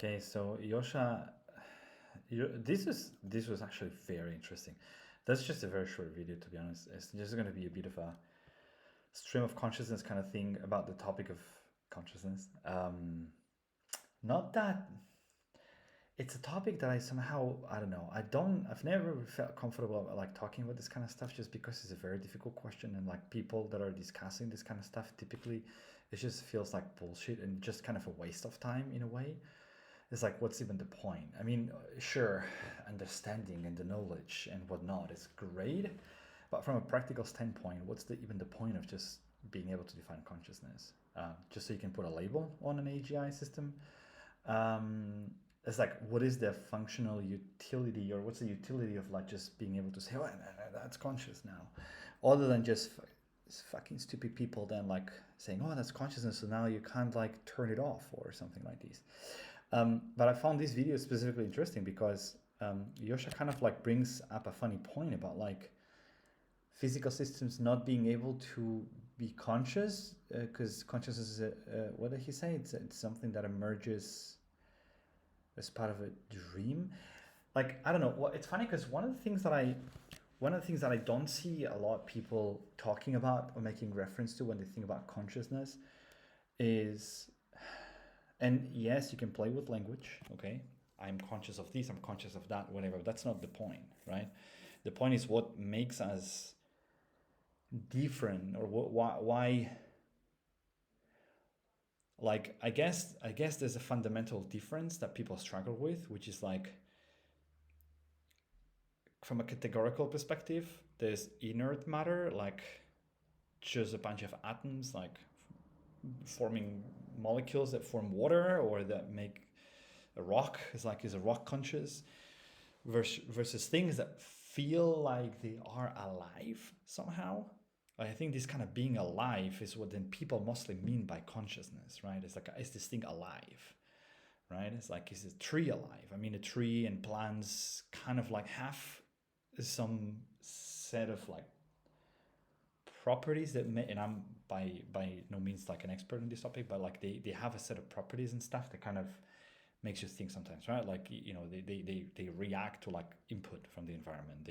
Okay, so Yosha, this was actually very interesting. That's just a very short video, to be honest. It's just going to be a bit of a stream of consciousness kind of thing about the topic of consciousness. Not that it's a topic that I somehow, I don't know, I've never felt comfortable like talking about this kind of stuff just because it's a very difficult question, and like people that are discussing this kind of stuff typically it just feels like bullshit and just kind of a waste of time in a way. It's like, what's even the point? I mean, sure, understanding and the knowledge and whatnot is great, but from a practical standpoint, what's even the point of just being able to define consciousness? Just so you can put a label on an AGI system? Um, it's like, what is the functional utility, or what's the utility of like just being able to say, oh, that's conscious now, other than just fucking stupid people then like saying, oh, that's consciousness, so now you can't like turn it off or something like this. But I found this video specifically interesting because Yosha kind of like brings up a funny point about like physical systems not being able to be conscious, because consciousness is what did he say? It's something that emerges as part of a dream. Like, I don't know. Well, it's funny because one of the things that I don't see a lot of people talking about or making reference to when they think about consciousness is, and yes, you can play with language, okay? I'm conscious of this, I'm conscious of that, whatever. That's not the point, right? The point is what makes us different, or why. Like, I guess there's a fundamental difference that people struggle with, which is like, from a categorical perspective, there's inert matter, like just a bunch of atoms, like forming molecules that form water or that make a rock. Is a rock conscious? Versus things that feel like they are alive somehow. I think this kind of being alive is what then people mostly mean by consciousness, right? It's like, is this thing alive, right? It's like, is a tree alive? I mean, a tree and plants kind of like have some set of like properties that may, and I'm by no means like an expert in this topic, but like they have a set of properties and stuff that kind of makes you think sometimes, right? Like, they react to like input from the environment.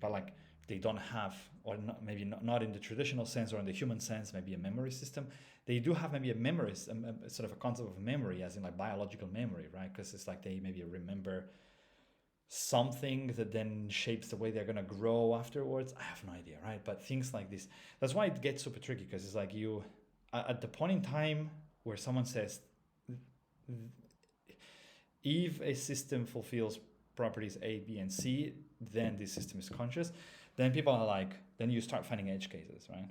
But like they don't have, or not, maybe not in the traditional sense or in the human sense, maybe a memory system. They do have maybe a memory, a sort of a concept of memory, as in like biological memory, right? Because it's like they maybe remember something that then shapes the way they're gonna grow afterwards. I have no idea, right? But things like this, that's why it gets super tricky, because it's like you, at the point in time where someone says, if a system fulfills properties A, B, and C, then this system is conscious. Then people are like, then you start finding edge cases, right?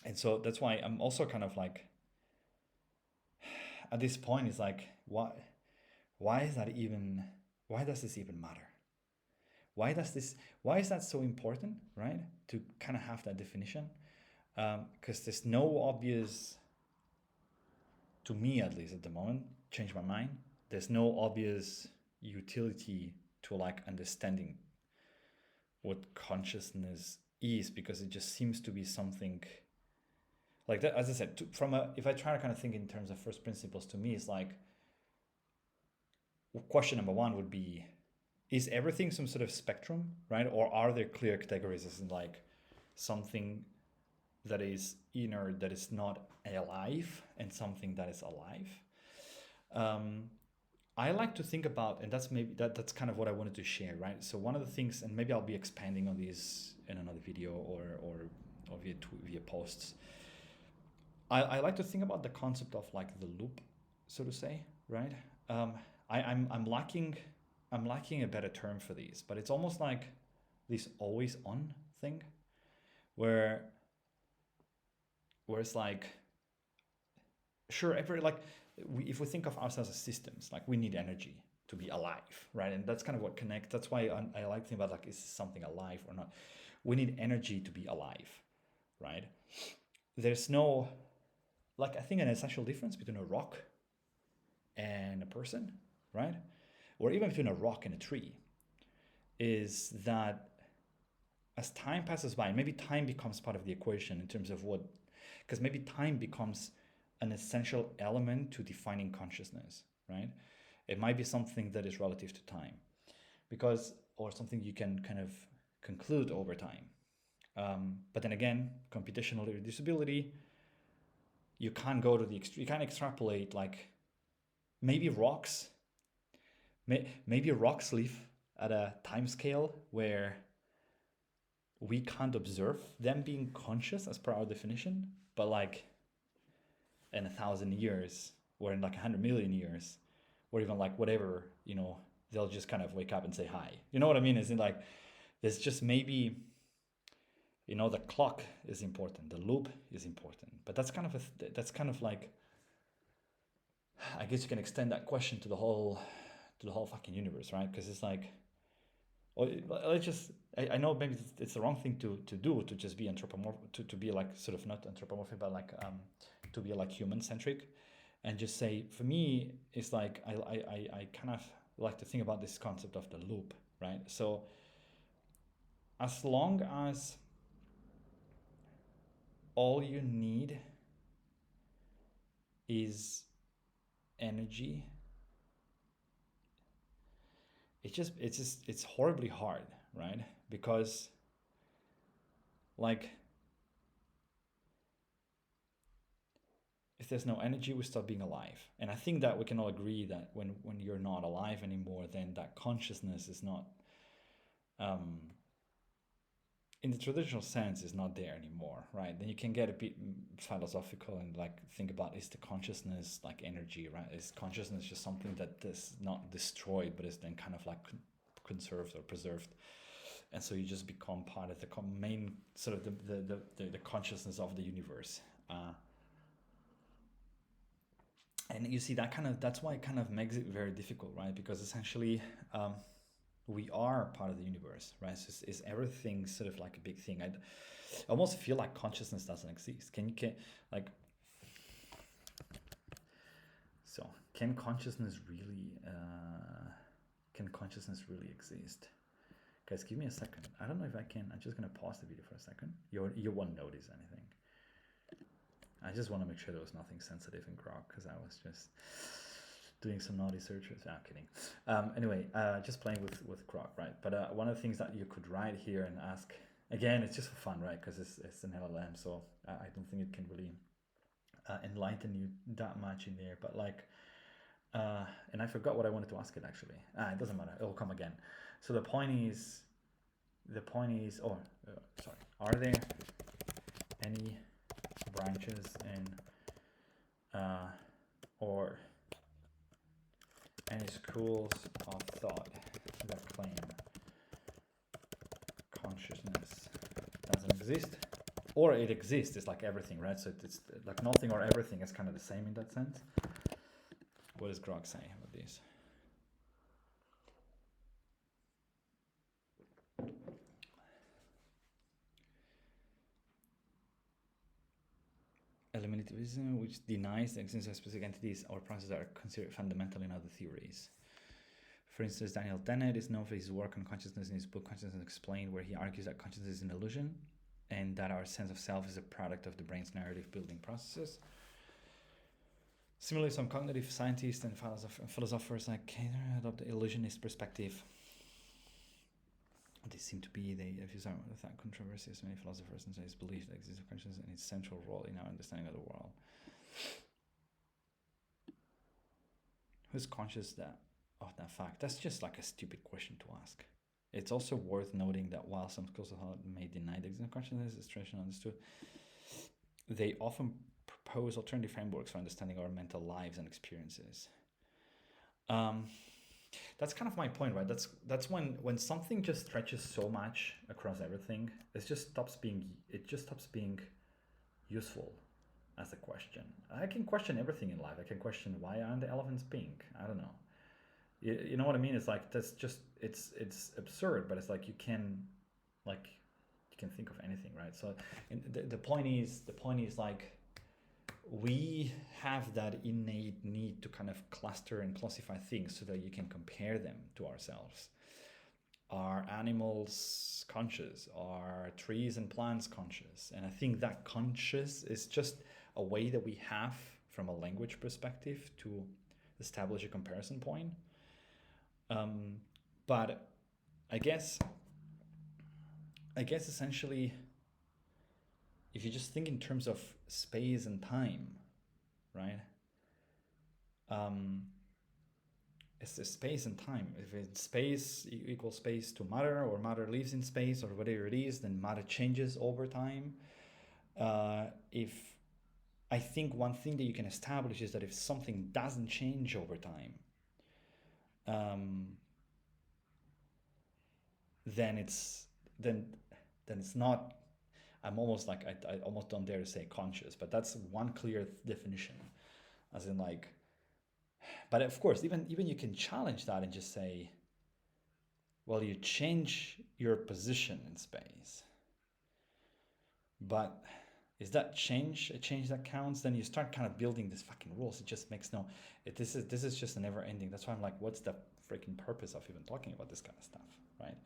And so that's why I'm also kind of like, at this point, it's like, why is that even, why does this even matter? Why is that so important, right? To kind of have that definition? Because there's no obvious, to me at least at the moment, change my mind. There's no obvious utility to like understanding what consciousness is, because it just seems to be something like that. As I said, if I try to kind of think in terms of first principles, to me it's like, question number one would be, is everything some sort of spectrum, right? Or are there clear categories, as in like something that is inert, that is not alive, and something that is alive? I like to think about, and that's kind of what I wanted to share, right? So one of the things, and maybe I'll be expanding on this in another video or via posts. I like to think about the concept of like the loop, so to say, right? I'm lacking a better term for these, but it's almost like this always on thing, where it's like, sure, if we think of ourselves as systems, like we need energy to be alive, right? And that's kind of what connects. That's why I like to think about like, is something alive or not? We need energy to be alive, right? There's no, like, I think an essential difference between a rock and a person, right? Or even between a rock and a tree, is that as time passes by, maybe time becomes part of the equation in terms of what, because maybe time becomes an essential element to defining consciousness, right? It might be something that is relative to time, because, or something you can kind of conclude over time. But then again, computational irreducibility, you can't go to the you can't extrapolate. Like maybe rocks, maybe rocks live at a time scale where we can't observe them being conscious as per our definition, but like in 1,000 years or in like 100 million years, or even like whatever, they'll just kind of wake up and say hi. You know what I mean? Is it like there's just maybe, the clock is important, the loop is important, but that's kind of like, I guess you can extend that question to the whole fucking universe, right? Because it's like, well, let's just, I know maybe it's the wrong thing to do, to just be anthropomorphic, to be like sort of not anthropomorphic, but like to be like human centric, and just say, for me, it's like I kind of like to think about this concept of the loop, right? So as long as all you need is energy, it's horribly hard, right? Because like, if there's no energy, we stop being alive. And I think that we can all agree that when you're not alive anymore, then that consciousness is not, in the traditional sense, is not there anymore, right? Then you can get a bit philosophical and like think about, is the consciousness like energy, right? Is consciousness just something that is not destroyed, but is then kind of like conserved or preserved? And so you just become part of the main sort of the consciousness of the universe. And you see that's why it kind of makes it very difficult, right? Because essentially, we are part of the universe, right? So is everything sort of like a big thing? I almost feel like consciousness doesn't exist. Can consciousness really exist? Guys, give me a second. I don't know if I can. I'm just gonna pause the video for a second. You won't notice anything. I just want to make sure there was nothing sensitive in Grok, because I was just doing some naughty searches. Kidding. Anyway, just playing with Grok, right? But one of the things that you could write here and ask, again, it's just for fun, right? Because it's an LLM, so I don't think it can really enlighten you that much in there. But like, and I forgot what I wanted to ask it actually. It doesn't matter. It'll come again. So the point is, sorry. Are there any branches in or any schools of thought that claim consciousness doesn't exist, or it exists? It's like everything, right? So it's like nothing or everything is kind of the same in that sense. What does Grok say about this? Eliminativism, which denies the existence of specific entities or processes that are considered fundamental in other theories. For instance, Daniel Dennett is known for his work on consciousness in his book Consciousness Explained, where he argues that consciousness is an illusion and that our sense of self is a product of the brain's narrative building processes. Similarly, some cognitive scientists and philosophers like Kaner adopt the illusionist perspective. They seem to be, without controversies, many philosophers and scientists believe that existence of consciousness and its central role in our understanding of the world. Who's conscious of that fact? That's just like a stupid question to ask. It's also worth noting that while some schools of thought may deny the existence of consciousness as traditionally understood, they often propose alternative frameworks for understanding our mental lives and experiences. That's kind of my point, right? That's when something just stretches so much across everything, it just stops being useful as a question. I can question everything in life. I can question, why aren't the elephants pink? I don't know. You know what I mean? It's like, that's just, it's absurd, but it's like you can think of anything, right? So the point is like, we have that innate need to kind of cluster and classify things so that you can compare them to ourselves. Are animals conscious? Are trees and plants conscious? And I think that conscious is just a way that we have, from a language perspective, to establish a comparison point. But I guess essentially, if you just think in terms of space and time, right? It's the space and time. If it's space equals space to matter, or matter lives in space, or whatever it is, then matter changes over time. If I think one thing that you can establish is that if something doesn't change over time, then it's not. I'm almost like I almost don't dare to say conscious, but that's one clear definition, as in like. But of course, even you can challenge that and just say, well, you change your position in space, but is that change a change that counts? Then you start kind of building these fucking rules. It just makes no. This is just a never ending. That's why I'm like, what's the freaking purpose of even talking about this kind of stuff, right?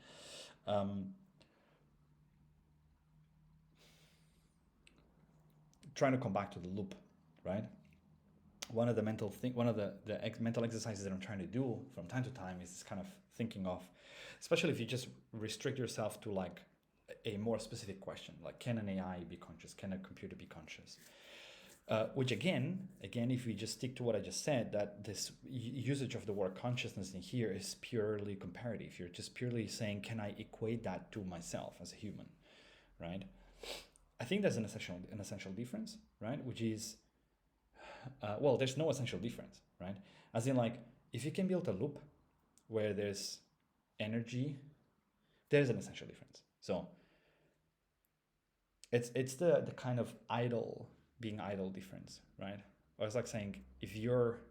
Trying to come back to the loop, right? One of the mental mental exercises that I'm trying to do from time to time is this kind of thinking of, especially if you just restrict yourself to like a more specific question, like can an AI be conscious? Can a computer be conscious? Which again, if we just stick to what I just said, that this usage of the word consciousness in here is purely comparative. You're just purely saying, can I equate that to myself as a human, right? I think there's an essential difference, right? Which is, well, there's no essential difference, right? As in, like, if you can build a loop where there's energy, there's an essential difference. So it's the kind of being idle difference, right? Or it's like saying, if you're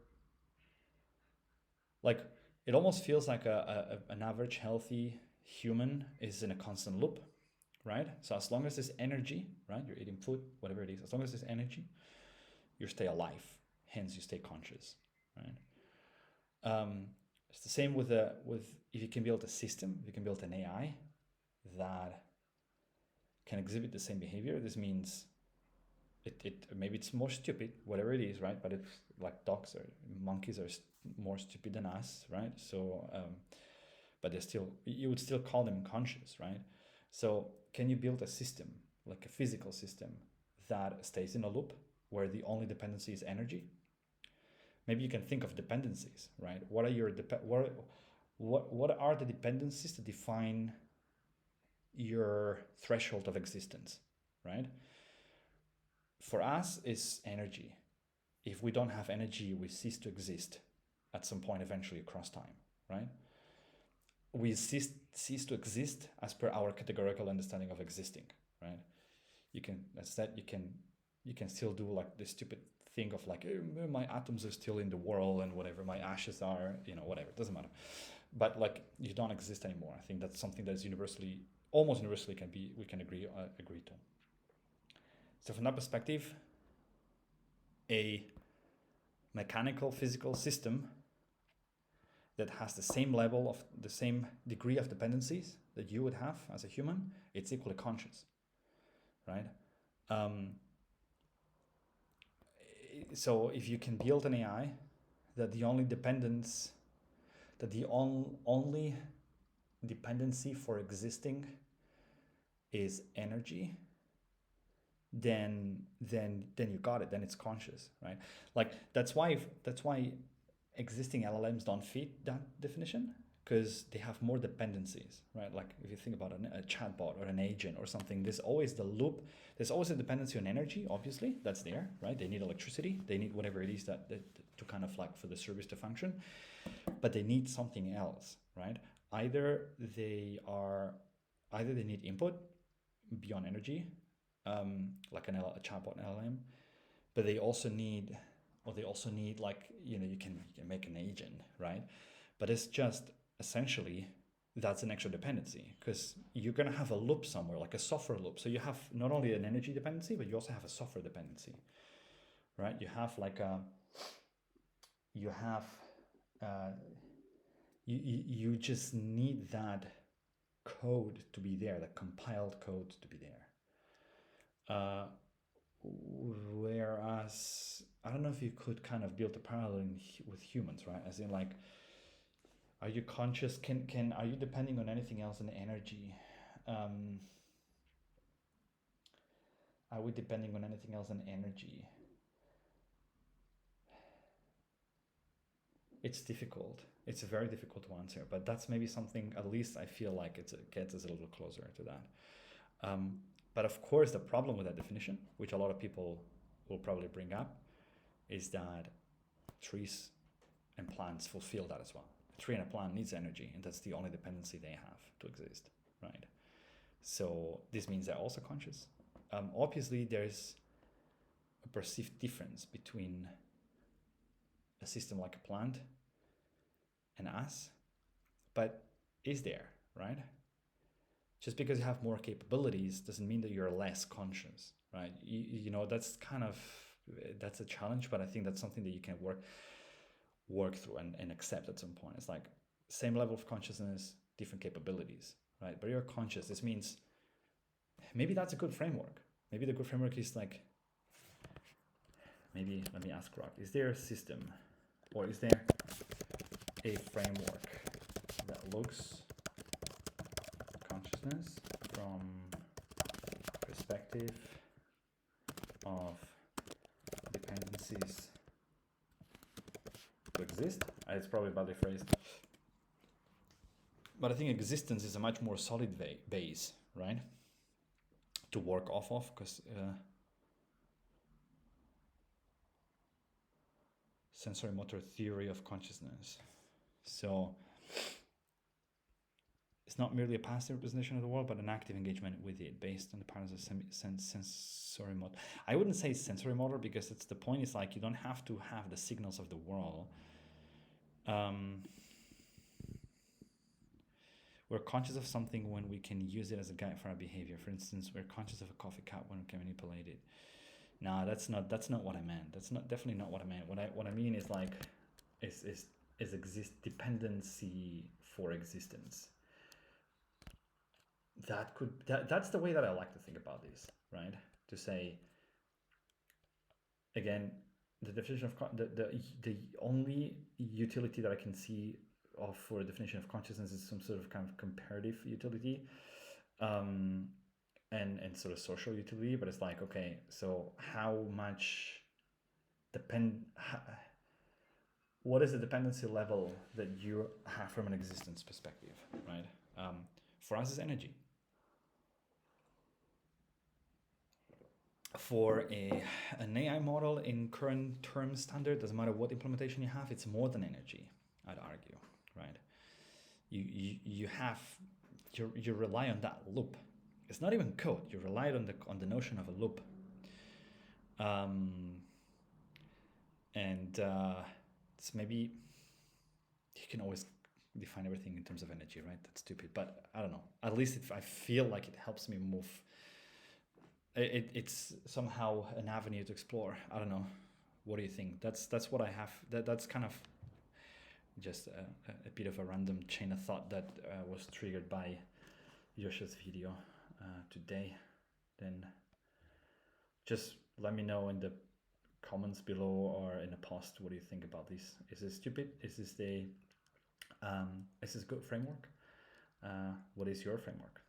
like, it almost feels like an average healthy human is in a constant loop, right? So as long as there's energy, right, you're eating food, whatever it is, as long as there's energy, you stay alive, hence you stay conscious, right? It's the same with if you can build a system, if you can build an AI that can exhibit the same behavior. This means it maybe it's more stupid, whatever it is, right? But it's like dogs or monkeys are more stupid than us, right? So, but you would still call them conscious, right? So can you build a system, like a physical system, that stays in a loop where the only dependency is energy? Maybe you can think of dependencies, right? What are the dependencies that define your threshold of existence, right? For us, is energy. If we don't have energy, we cease to exist at some point, eventually across time, right? We cease to exist as per our categorical understanding of existing, right? You can still do like the stupid thing of like, oh, my atoms are still in the world and whatever, my ashes are, whatever, it doesn't matter. But like, you don't exist anymore. I think that's something that's almost universally we can agree to. So from that perspective, a mechanical physical system that has the same degree of dependencies that you would have as a human, it's equally conscious, right? So if you can build an AI that the only dependency for existing is energy, then you got it. Then it's conscious, right? Like that's why existing LLMs don't fit that definition, because they have more dependencies, right? Like if you think about a chatbot or an agent or something, there's always the loop. There's always a dependency on energy, obviously, that's there, right? They need electricity, they need whatever it is that to kind of like for the service to function, but they need something else, right? Either they need input beyond energy, like a chatbot LLM, but they also need like, you can make an agent, right? But it's just essentially that's an extra dependency, because you're going to have a loop somewhere, like a software loop. So you have not only an energy dependency, but you also have a software dependency, right? You have like you just need that code to be there, the compiled code to be there. Whereas I don't know if you could kind of build a parallel with humans, right? As in, like, are you conscious? Can are you depending on anything else than energy? Um, are we depending on anything else than energy? It's difficult. It's very difficult to answer, but that's maybe something, at least I feel like it gets us a little closer to that. But of course, the problem with that definition, which a lot of people will probably bring up, is that trees and plants fulfill that as well. A tree and a plant needs energy, and that's the only dependency they have to exist, right? So this means they're also conscious. Obviously, there's a perceived difference between a system like a plant and us, but is there, right? Just because you have more capabilities doesn't mean that you're less conscious, right? You know, that's a challenge, but I think that's something that you can work through and accept at some point. It's like same level of consciousness, different capabilities, right? But you're conscious. This means maybe that's a good framework. Maybe the good framework is like, maybe let me ask Rock, is there a system or is there a framework that looks consciousness from perspective of dependencies to exist? It's probably badly phrased, but I think existence is a much more solid base, right, to work off of, because sensory motor theory of consciousness. So it's not merely a passive representation of the world, but an active engagement with it based on the patterns of sensory motor. I wouldn't say sensory motor, because it's the point is like you don't have to have the signals of the world. We're conscious of something when we can use it as a guide for our behavior. For instance, we're conscious of a coffee cup when we can manipulate it. No, that's not what I meant. That's definitely not what I meant. What I mean is like is dependency for existence. That's the way that I like to think about this, right? To say, again, the definition of the only utility that I can see of for a definition of consciousness is some sort of kind of comparative utility, and sort of social utility. But it's like, okay, so how much what is the dependency level that you have from an existence perspective, right? For us, is energy. For an AI model in current term standard, doesn't matter what implementation you have, it's more than energy, I'd argue, right? You rely on that loop. It's not even code. You rely on the notion of a loop. It's maybe you can always define everything in terms of energy, right? That's stupid, but I don't know. At least I feel like it helps me move. It's somehow an avenue to explore. I don't know. What do you think? That's what I have. That's kind of just a bit of a random chain of thought that was triggered by Joshua's video today. Then just let me know in the comments below or in a post, what do you think about this? Is this stupid? Is this a good framework? What is your framework?